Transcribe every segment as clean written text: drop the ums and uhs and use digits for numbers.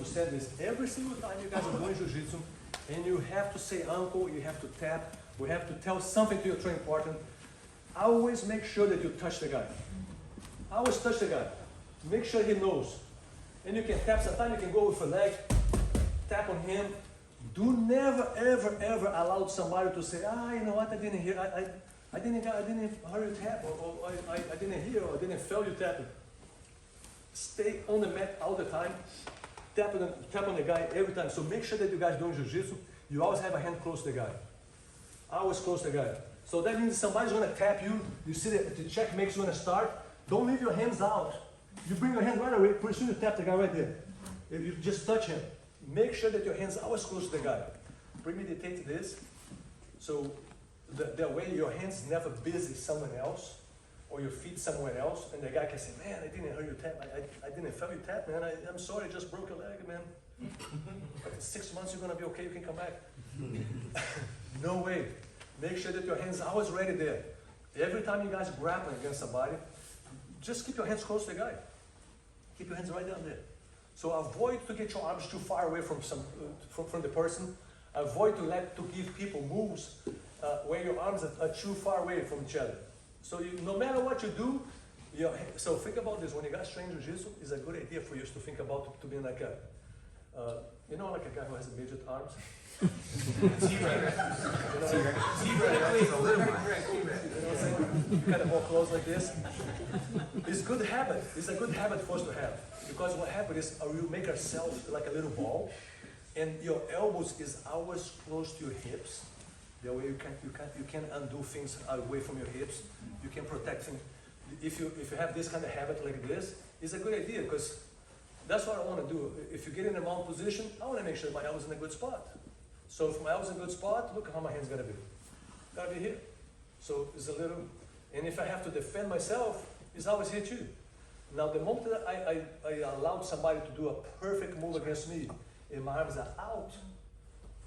understand this. Every single time you guys are doing jiu-jitsu, and you have to say uncle, you have to tap, we have to tell something to your training partner, always make sure that you touch the guy. Always touch the guy. Make sure he knows. And you can tap, sometimes you can go with a leg, tap on him. Do never, ever, ever allow somebody to say, you know what, I didn't hear, I didn't hear you tap, or I didn't hear, or I didn't feel you tapping. Stay on the mat all the time. Tap on the guy every time. So make sure that you guys doing jiu-jitsu, you always have a hand close to the guy. Always close to the guy. So that means somebody's gonna tap you, you see that the check makes you wanna start, don't leave your hands out. You bring your hand right away, pretty soon you tap the guy right there. If you just touch him, make sure that your hands are always close to the guy. Premeditate this, so that way your hands never busy someone else, or your feet somewhere else, and the guy can say, man, I didn't hear you tap, I didn't feel you tap, man, I'm sorry, I just broke your leg, man. But in 6 months you're gonna be okay, you can come back. No way. Make sure that your hands are always ready there. Every time you guys grapple against somebody, just keep your hands close to the guy. Keep your hands right down there. So avoid to get your arms too far away from the person. Avoid to give people moves where your arms are too far away from each other. So no matter what you do, so think about this. When you guys train jiu-jitsu, it's a good idea for you to think about to being like a, like a guy who has midget arms. Zebra. You kind of walk close like this. It's a good habit. It's a good habit for us to have. Because what happens is we make ourselves like a little ball, and your elbows is always close to your hips. That way you can undo things away from your hips. You can protect things. If you have this kind of habit like this, it's a good idea because that's what I want to do. If you get in a mount position, I want to make sure my elbow's in a good spot. So if my elbow's in a good spot, look how my hand's gotta be. Gotta be here. So it's a little, and if I have to defend myself, it's always here too. Now the moment that I allowed somebody to do a perfect move against me, and my arms are out,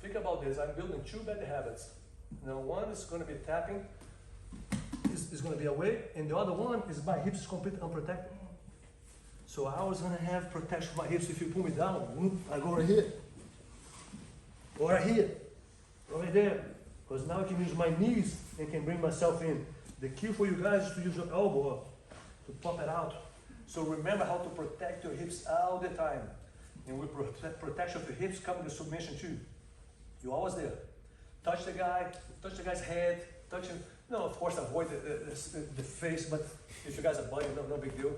think about this, I'm building two bad habits. Now one is gonna be tapping, is gonna be away, and the other one is my hips is completely unprotected. So I was gonna have protection for my hips. If you pull me down, I go right here. Or right here, right there. Because now I can use my knees and can bring myself in. The key for you guys is to use your elbow to pop it out. So remember how to protect your hips all the time. And with protection of your hips comes the submission too. You're always there. Touch the guy's head, touch him. No, of course avoid the face, but if you guys are buddy, no big deal.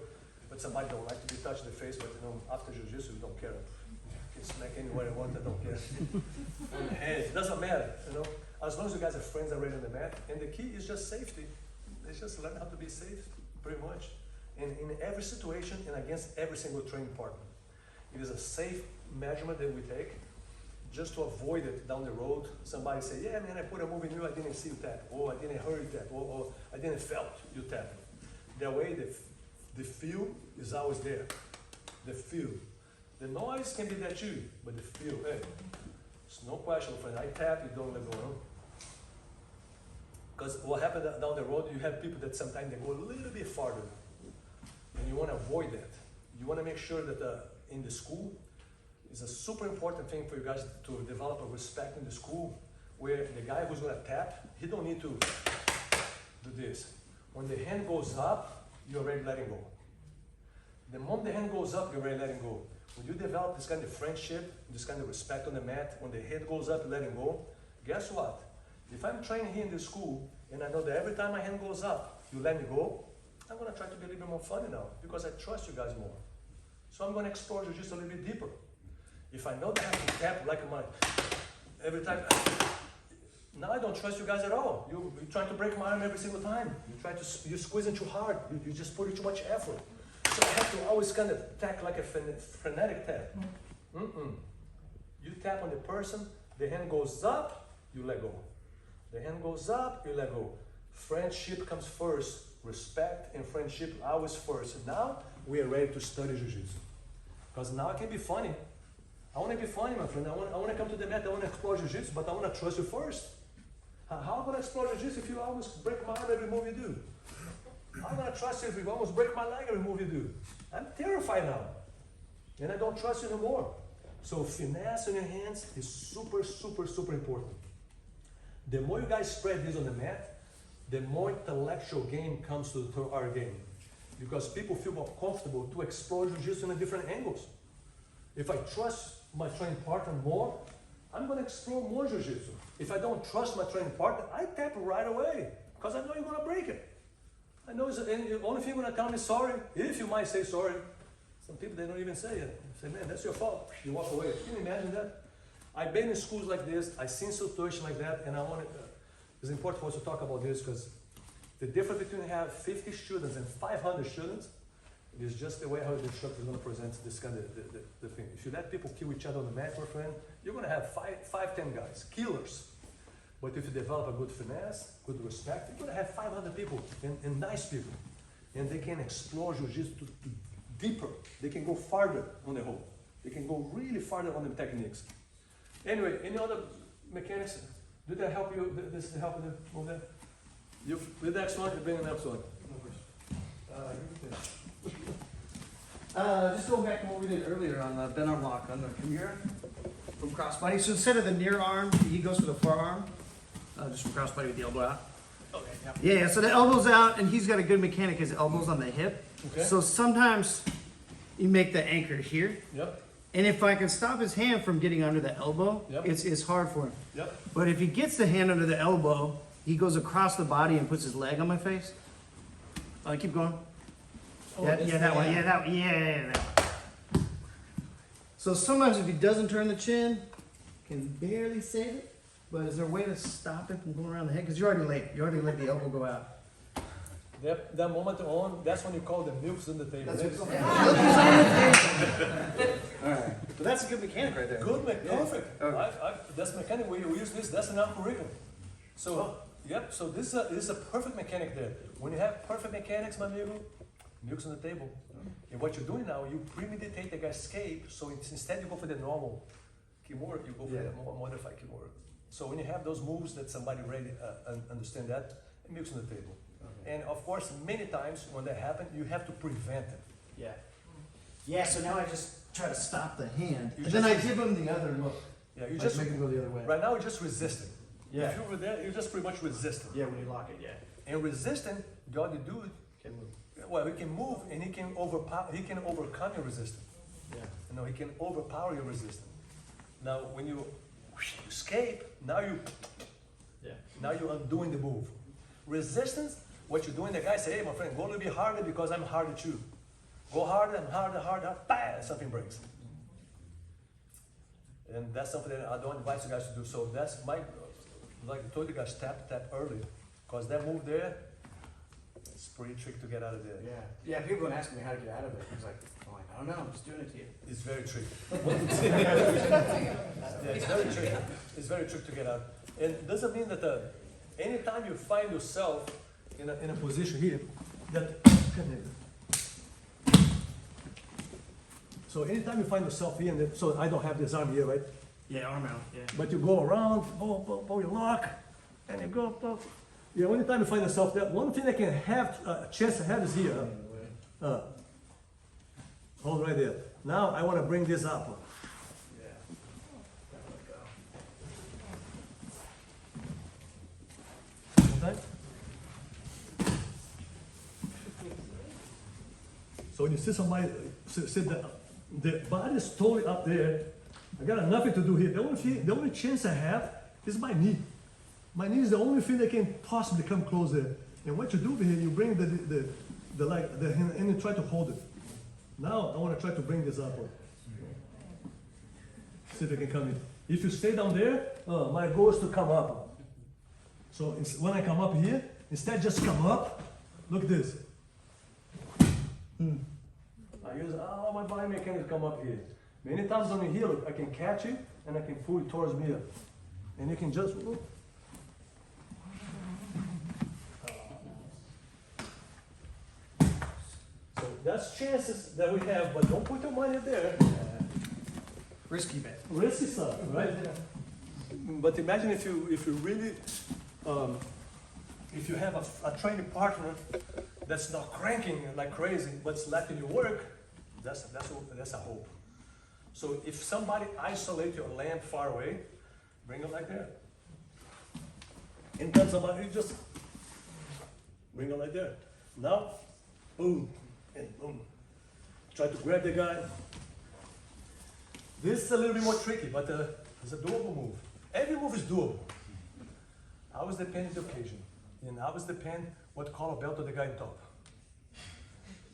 But somebody don't like to be touched in the face, but after jiu-jitsu, you don't care. Smack anywhere I want, I don't care. On the head, it doesn't matter, As long as you guys are friends already on the mat, and the key is just safety. It's just learn how to be safe, pretty much. And in every situation and against every single training partner. It is a safe measurement that we take just to avoid it down the road. Somebody say, yeah man, I put a move in you, I didn't see you tap, or I didn't hear you tap, or I didn't felt you tap. That way the feel is always there. The feel. The noise can be there too, but the feel, hey, it's no question, friend. I tap, you don't let go, Because what happens down the road, you have people that sometimes they go a little bit farther, and you want to avoid that. You want to make sure that in the school, it's a super important thing for you guys to develop a respect in the school, where the guy who's going to tap, he don't need to do this. When the hand goes up, you're already letting go. The moment the hand goes up, you're already letting go. When you develop this kind of friendship, this kind of respect on the mat, when the head goes up, you let him go, guess what? If I'm training here in the school, and I know that every time my hand goes up, you let me go, I'm going to try to be a little bit more funny now, because I trust you guys more. So I'm going to explore you just a little bit deeper. If I know that I have to tap like every time, now I don't trust you guys at all. You're trying to break my arm every single time. You're squeezing too hard. You just put in too much effort. So I have to always kind of tap like a frenetic tap. You tap on the person, the hand goes up, you let go. The hand goes up, you let go. Friendship comes first. Respect and friendship always first. And now we are ready to study jiu-jitsu. Because now I can be funny. I want to be funny, my friend. I want to come to the mat, I want to explore jiu-jitsu, but I want to trust you first. How am I going to explore jiu-jitsu if you always break my arm every move you do? I'm going to trust you if you almost break my leg every move you do. I'm terrified now. And I don't trust you no more. So finesse on your hands is super, super, super important. The more you guys spread this on the mat, the more intellectual game comes to our game. Because people feel more comfortable to explore jiu-jitsu in different angles. If I trust my training partner more, I'm gonna explore more jiu-jitsu. If I don't trust my training partner, I tap right away, because I know you're gonna break it. I know, and the only thing you're gonna tell me is sorry, if you might say sorry. Some people, they don't even say it. They say, man, that's your fault. You walk away. Can you imagine that? I've been in schools like this, I've seen situations like that, and I want to, it's important for us to talk about this, because the difference between have 50 students and 500 students is just the way how the instructor is going to present this kind of the thing. If you let people kill each other on the mat, my friend, you're going to have 10 guys, killers. But if you develop a good finesse, good respect, you're going to have 500 people and nice people. And they can explore jiu-jitsu to deeper. They can go farther on the hole. They can go really farther on the techniques. Anyway, any other mechanics? Did that help you? This help you move that? You, with the next one, you bring the next one. Just going back to what we did earlier on the bent arm lock on the Kimura from crossbody. So instead of the near arm, he goes for the forearm, just from crossbody with the elbow out. Okay. Yeah, so the elbow's out, and he's got a good mechanic. His elbow's on the hip. Okay. So sometimes you make the anchor here. Yep. And if I can stop his hand from getting under the elbow, Yep. it's hard for him. Yep. But if he gets the hand under the elbow, he goes across the body and puts his leg on my face. Keep going. Oh, That one. Yeah, that one. Yeah, that one. So sometimes if he doesn't turn the chin, can barely save it. But is there a way to stop it from going around the head? Because you're already late. You already let the elbow go out. That moment on, that's when you call the milks on the table. All right. But that's a good mechanic right there. Good, Yeah. perfect. Okay. That's mechanic. We use this. That's in our curriculum. So, yep. So this is a perfect mechanic there. When you have perfect mechanics, my amigo, milks on the table. And what you're doing now, you premeditate the guy's escape. So instead you go for the normal Kimura, you go for the more modified Kimura. So when you have those moves that somebody really understand that, it milks on the table. Okay. And of course, many times when that happens, you have to prevent it. Yeah. Yeah, so now I just try to stop the hand. You And then I give him the other look. Yeah, you Like just make him go the other way. right now you're just resisting. Yeah. If you were there, you're just pretty much resisting. Yeah, when you lock it, yeah. And resisting, the other dude, Can move. well, he can move and he can overcome your resistance. Yeah. You know, he can overpower your resistance. Now, when you escape, now you're undoing the move. Resistance, what you're doing, the guy say, hey, my friend, go a little bit harder because I'm harder too. Go harder and harder, bam, something breaks. And that's something that I don't advise you guys to do. So that's like I told you guys, tap early. Because that move there, it's pretty tricky to get out of there. Yeah, people would ask me how to get out of it. I was like, I don't know, I'm just doing it to you. It's very tricky. It's very tricky. It's very tricky to get out. And it doesn't mean that anytime you find yourself in a position here, so anytime you find yourself here, so I don't have this arm here, right? Yeah, arm out, yeah. But you go around, you lock, and you go, yeah, anytime you find yourself there, one thing that can have a chance to have is here. Hold right there. Now I want to bring this up. Okay? So when you see somebody, see the body is totally up there. I got nothing to do here. The only chance I have is my knee. My knee is the only thing that can possibly come close there. And what you do here, you bring the hand and you try to hold it. Now I want to try to bring this up. See if I can come in. If you stay down there, my goal is to come up. So when I come up here, instead just come up. Look at this. I use all my body mechanics to come up here. Many times on the heel, I can catch it and I can pull it towards me. And you can just. So that's chances that we have, but don't put your money there. Risky bet. Risky stuff, right? But imagine if you really, if you have a training partner that's not cranking like crazy, but it's letting you work, that's a hope. So if somebody isolates your lamp far away, bring it like that. And then somebody just bring it like that. Now, boom, and boom. Try to grab the guy. This is a little bit more tricky, but it's a doable move. Every move is doable. Always depend on the occasion. And always depend what color belt the guy on top.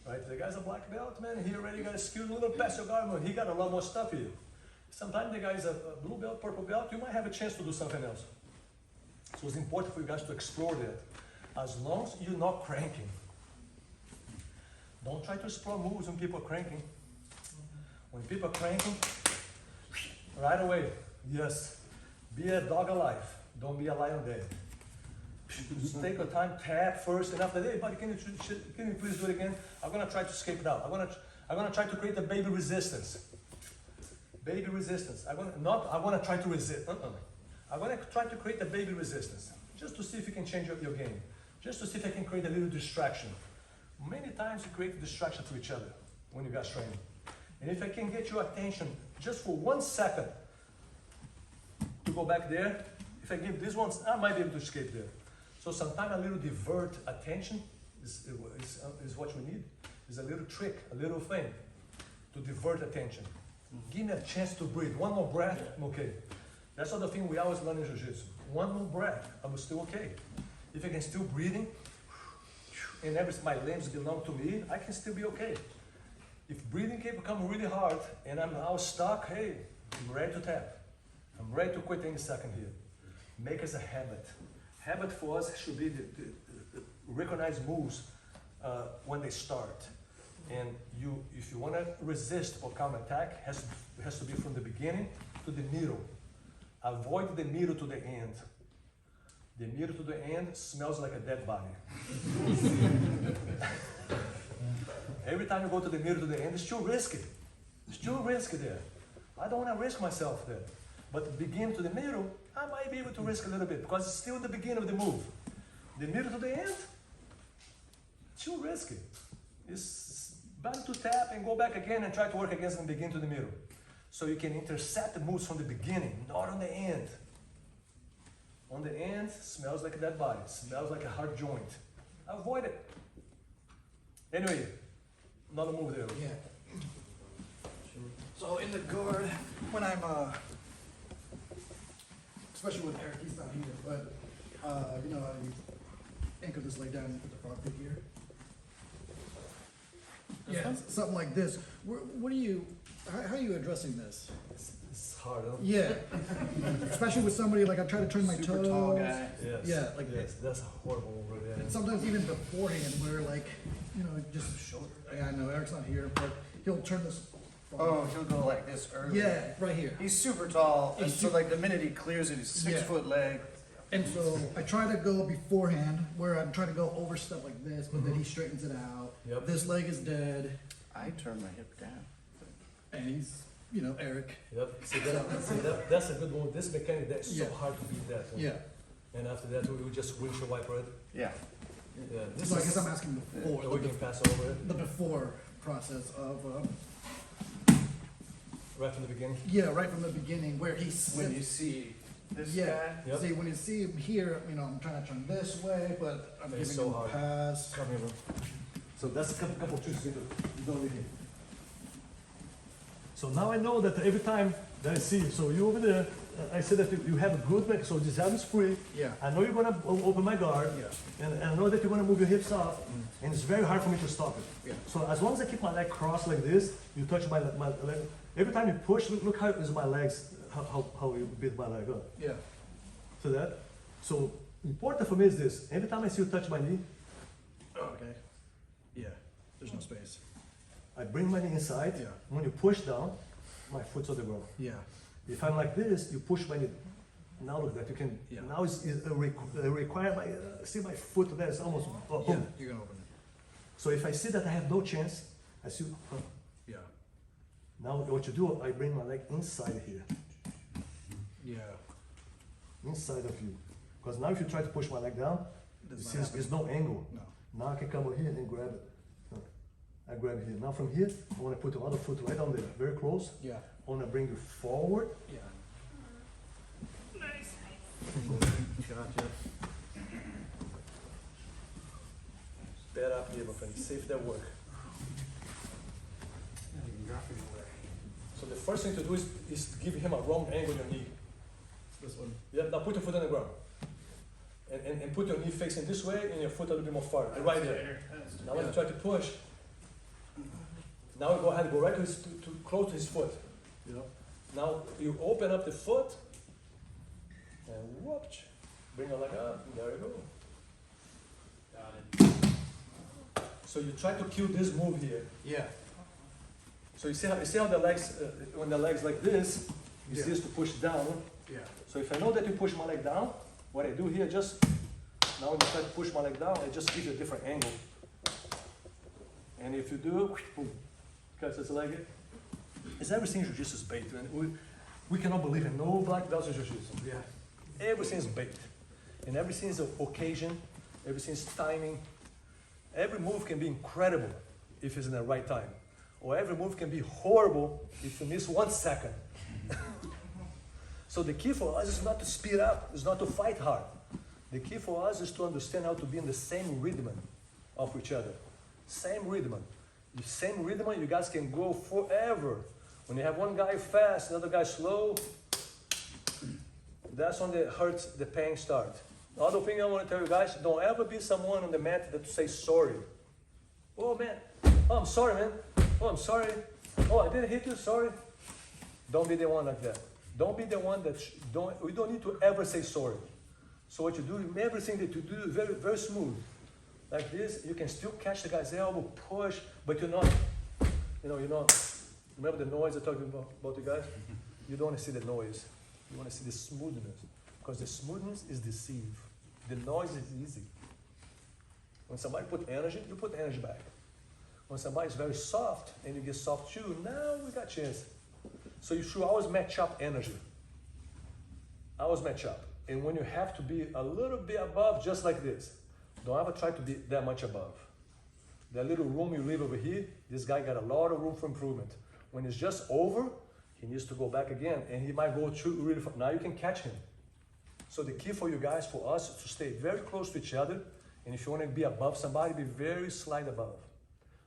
Right? The guy's a black belt, man. He already got a skill, a little past your guard, man. He got a lot more stuff here. Sometimes the guy's a blue belt, purple belt, you might have a chance to do something else. So it's important for you guys to explore that. As long as you're not cranking. Don't try to explore moves when people are cranking. When people are cranking, right away, yes, be a dog alive. Don't be a lion dead. Just take your time, tap first, and after that, hey buddy, can you please do it again? I'm gonna try to escape it out. I'm gonna try to create a baby resistance. Baby resistance. I wanna try to resist. I'm gonna try to create a baby resistance. Just to see if you can change your game. Just to see if I can create a little distraction. Many times you create a distraction to each other when you guys train. And if I can get your attention just for 1 second to go back there, if I give this one, I might be able to escape there. So sometimes a little divert attention is what we need. Is a little trick, a little thing to divert attention. Give me a chance to breathe. One more breath, I'm okay. That's the thing we always learn in Jiu-Jitsu. One more breath, I'm still okay. If I can still breathing, and my limbs belong to me, I can still be okay. If breathing can become really hard and I'm now stuck, hey, I'm ready to tap. I'm ready to quit any second here. Make us a habit. Habit for us should be the recognized moves when they start. And if you want to resist or counter attack, it has to be from the beginning to the middle. Avoid the middle to the end. The middle to the end smells like a dead body. Every time you go to the middle to the end, it's too risky. It's too risky there. I don't want to risk myself there. But the beginning to the middle, I might be able to risk a little bit because it's still the beginning of the move. The middle to the end, too risky. It's bound to tap and go back again and try to work against the beginning to the middle. So you can intercept the moves from the beginning, not on the end. On the end, smells like a dead body, smells like a hard joint. Avoid it. Anyway, another move there. Yeah. So in the guard, when I'm, especially with Eric, he's not here, but, you know, I anchor this leg down and put the front foot here. Yeah, something like this. What are you, how are you addressing this? It's hard, huh? Yeah. Especially with somebody, like I try to turn my Super toes. tall guy. Yes. Yeah, like yes, that's a horrible move right there. And sometimes even beforehand, where like, you know, just shoulder. Yeah, I know Eric's not here, but he'll turn this. Oh, he'll go like this early. Yeah, right here. He's super tall, and He's so like the minute he clears it, he's 6 Yeah. foot leg. And so I try to go beforehand, where I'm trying to go over stuff like this, but then he straightens it out. Yep. This leg is dead, I turn my hip down. and he's, you know, Eric. Yep. See, that's a good one. This mechanic, that's so Yeah. hard to beat that one. Yeah. And after that, we will just windshield wiper it. Yeah. Yeah. This So I is, guess I'm asking before, we can pass over it the before process of, right from the beginning. yeah, right from the beginning, where he's. When you see this Yeah. guy, Yep. See, when you see him here, you know, I'm trying to turn this way, but I'm It's giving so him a hard. pass. Come here, bro. So that's a couple of tricks you don't need here. So now I know that every time that I see you, so you over there, I say that you have a good neck, so this arm is free. Yeah. I know you're gonna open my guard, Yeah. and I know that you're gonna move your hips off, and it's very hard for me to stop it. Yeah. So as long as I keep my leg crossed like this, you touch my leg. Every time you push, look how is my legs, how you beat my leg up. Yeah. So that, so important for me is this. Every time I see you touch my knee, Okay. Yeah. There's no space. I bring my knee inside. Yeah. When you push down, my foot's on the ground. Yeah. If I'm like this, you push my knee. Now look that you can. Yeah. Now it's require my see my foot there. It's almost boom. Yeah. You're gonna open it. So if I see that I have no chance, I see. Yeah. Now what you do? I bring my leg inside here, Yeah. inside of you. Because now if you try to push my leg down, you Does see not there's no angle. No. Now I can come over here and grab it. I grab it here. Now from here, I want to put the other foot right on there, very close. Yeah. I wanna bring you forward. Yeah. Gotcha. Better up here, my friend. See if that work. So the first thing to do is give him a wrong angle on your knee. This one. Yeah, now put your foot on the ground. And put your knee facing this way and your foot a little bit more forward. Right there. Now when you try to push, now go ahead, go right to close to his foot. Yep. Now you open up the foot and whoop, bring your leg up, and there you go. Got it. So you try to kill this move here. Yeah. So you see how the legs, when the legs like this, you Yeah. see this to push down. Yeah. So if I know that you push my leg down, what I do here, just, now when you try to push my leg down, I just give you a different angle. And if you do, boom, catch this leg. Is everything in Jiu-Jitsu is bait, man. We cannot believe in no black belts in Jiu-Jitsu. Yeah. Everything is bait. And everything is an occasion, everything is timing. Every move can be incredible if it's in the right time. Or every move can be horrible if you miss 1 second. So the key for us is not to speed up, is not to fight hard. The key for us is to understand how to be in the same rhythm of each other. Same rhythm. The same rhythm, you guys can go forever. When you have one guy fast, another guy slow, that's when the pain starts. The other thing I want to tell you guys, don't ever be someone on the mat that says sorry. Oh man, oh I'm sorry man, oh I'm sorry, oh I didn't hit you, sorry. Don't be the one like that. Don't be the one that, we don't need to ever say sorry. So what you do, everything that you do is very, very smooth. Like this, you can still catch the guy's elbow, push, but you're not, you're not, remember the noise I talked about you guys? You don't want to see the noise. You want to see the smoothness. Because the smoothness is deceive. The noise is easy. When somebody put energy, you put energy back. When somebody is very soft and you get soft too, now we got chance. So you should always match up energy. Always match up. And when you have to be a little bit above, just like this, don't ever try to be that much above. That little room you leave over here, this guy got a lot of room for improvement. When it's just over, he needs to go back again, and he might go too really far. Now you can catch him. So the key for you guys, for us, is to stay very close to each other, and if you want to be above somebody, be very slight above.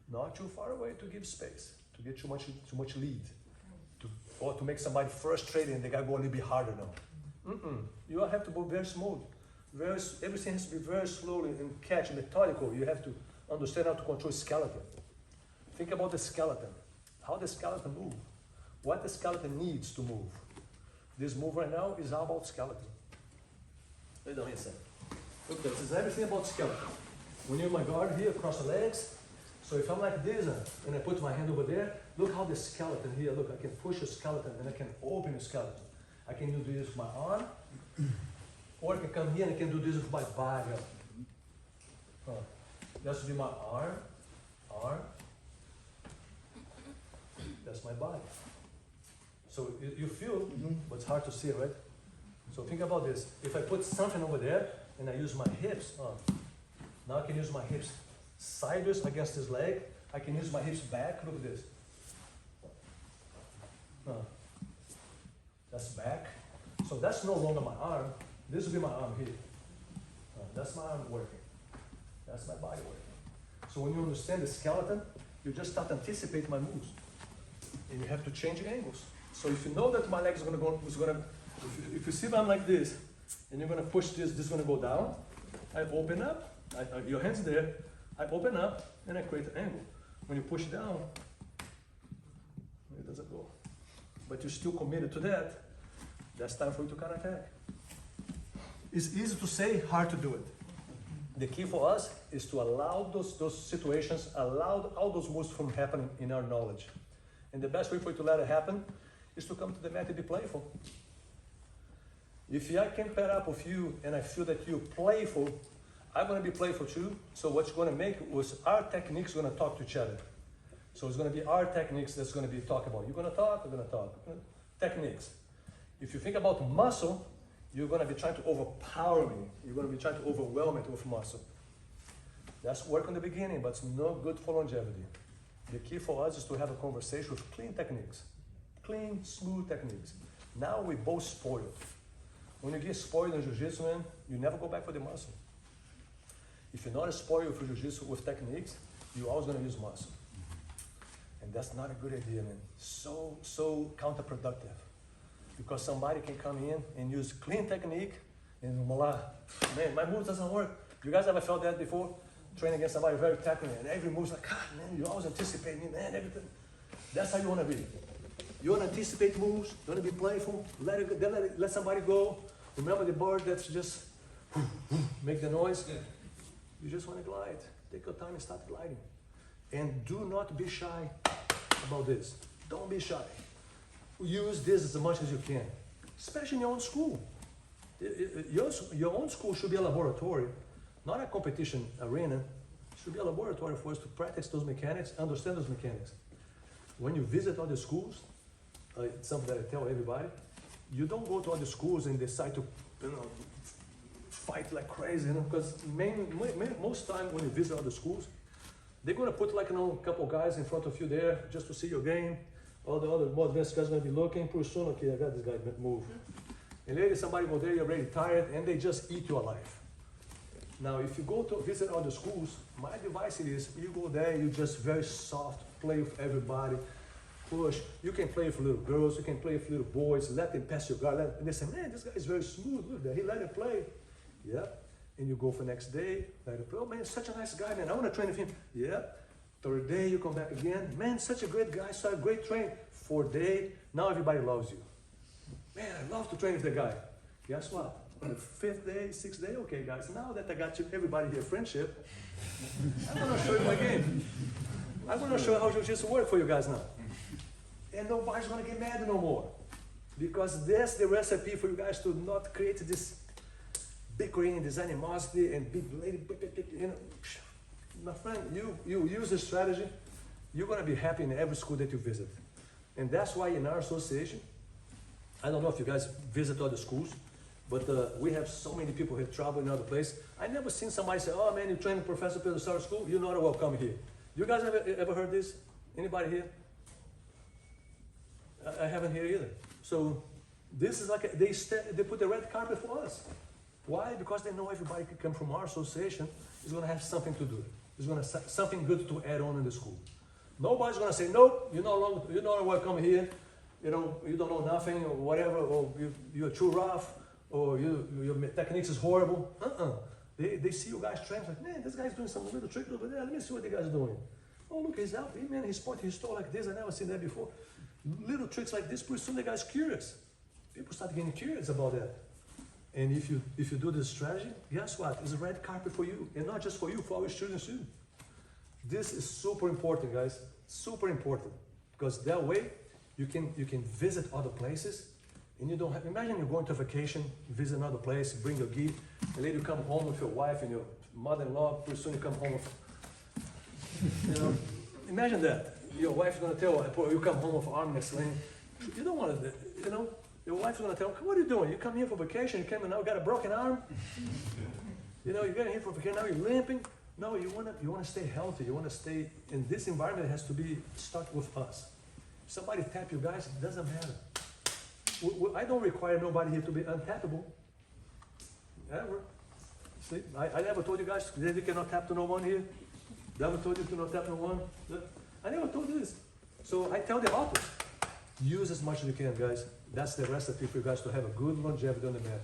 Not too far away to give space, to get too much lead, or to make somebody frustrated and the guy go a little bit harder now. You have to go very smooth. Everything has to be very slowly and catch, methodical. You have to understand how to control skeleton. Think about the skeleton. How the skeleton moves. What the skeleton needs to move. This move right now is all about skeleton. Wait a second. Look, this is everything about skeleton. When you're in my guard here, across the legs, so if I'm like this and I put my hand over there, look how the skeleton here, look, I can push the skeleton and I can open the skeleton. I can do this with my arm, or I can come here and I can do this with my body. That's be my arm. That's my body. So you feel, but it's hard to see, right? So think about this. If I put something over there and I use my hips, now I can use my hips sideways against this leg. I can use my hips back. Look at this. That's back. So that's no longer my arm. This will be my arm here. That's my arm working. That's my body working. So when you understand the skeleton, you just start to anticipate my moves. And you have to change angles. So if you know that my leg is going to go, if you see I'm like this, and you're going to push this is going to go down, I open up, your hand's there, I open up, and I create an angle. When you push down, it doesn't go. But you're still committed to that, that's time for you to counterattack. It's easy to say, hard to do it. The key for us is to allow those situations, allow all those moves from happening in our knowledge. And the best way for you to let it happen is to come to the mat and be playful. If I can pair up with you and I feel that you're playful, I'm going to be playful too. So what's going to make was our techniques going to talk to each other. So it's going to be our techniques that's going to be talked about. You're going to talk, we're going to talk. Techniques. If you think about muscle, you're going to be trying to overpower me. You're going to be trying to overwhelm it with muscle. That's work in the beginning, but it's no good for longevity. The key for us is to have a conversation with clean techniques. Clean, smooth techniques. Now we both spoiled. When you get spoiled in Jiu-Jitsu, man, you never go back for the muscle. If you're not spoiled for Jiu-Jitsu with techniques, you're always gonna use muscle. And that's not a good idea, man. So counterproductive. Because somebody can come in and use clean technique and voila, man, my move doesn't work. You guys ever felt that before? Training against somebody very technical and every move's like, God, man, you always anticipate me, man, everything. That's how you wanna be. You wanna anticipate moves, you wanna be playful, let it go, then let somebody go. Remember the bird that's just make the noise? You just wanna glide. Take your time and start gliding. And do not be shy about this. Don't be shy. Use this as much as you can, especially in your own school. Your own school should be a laboratory, not a competition arena. It should be a laboratory for us to practice those mechanics, understand those mechanics. When you visit other schools, it's something that I tell everybody, you don't go to other schools and decide to, fight like crazy, because most time when you visit other schools, they're gonna put like, a couple guys in front of you there just to see your game. All the other more advanced guys are gonna be looking, pretty soon, okay, I got this guy move. And later somebody go there, you're already tired, and they just eat you alive. Now, if you go to visit other schools, my advice is, you go there, you just very soft, play with everybody, push. You can play with little girls, you can play with little boys, let them pass your guard, and they say, man, this guy is very smooth, look there, he let him play. Yeah, and you go for next day, let him play, oh man, he's such a nice guy, man, I wanna train with him. Yeah, third day, you come back again, man, such a great guy, such a great train. Fourth day, now everybody loves you. Man, I love to train with the guy. Guess what? On the fifth day, sixth day, okay guys, now that I got you, everybody here, friendship, I'm gonna show you my game. I'm gonna show you how Jiu-Jitsu works for you guys now. And nobody's gonna get mad no more. Because that's the recipe for you guys to not create this bickering, this animosity, and big lady, my friend, you use this strategy, you're gonna be happy in every school that you visit. And that's why in our association, I don't know if you guys visit other schools, but we have so many people who travel in other places. I never seen somebody say, oh man, you train in Professor Pedro Sauer school, you're not welcome here. You guys ever heard this? Anybody here? I haven't here either. So this is like, they put the red carpet for us. Why? Because they know everybody can come from our association is gonna have something to do. It's gonna something good to add on in the school. Nobody's gonna say, nope, you're not welcome here. You don't know nothing or whatever, or you're too rough, or your techniques is horrible. They see you guys train, like, man, this guy's doing some little trick over there. Let me see what the guy's doing. Oh, look, he's out. Hey, man, he's pointing his toe like this. I never seen that before. Little tricks like this, pretty soon the guy's curious. People start getting curious about that. And if you do this strategy, guess what? It's a red carpet for you, and not just for you, for our students too. This is super important, guys. Super important, because that way you can visit other places, and you don't have. Imagine you're going to vacation, visit another place, bring your gi, and later you come home with your wife and your mother-in-law. Pretty soon you come home with, imagine that. Your wife's gonna tell you come home with arm and a sling. You don't want to, your wife's gonna tell, what are you doing? You come here for vacation, you came and now you got a broken arm. You get here for vacation, now you're limping. No, you wanna stay healthy. You wanna stay in this environment. It has to be stuck with us. If somebody tap you guys, it doesn't matter. I don't require nobody here to be untappable. Ever. See, I never told you guys that you cannot tap to no one here. Never told you to not tap no one. I never told you this. So I tell the opposite. Use as much as you can, guys. That's the recipe for you guys to have a good longevity on the mat.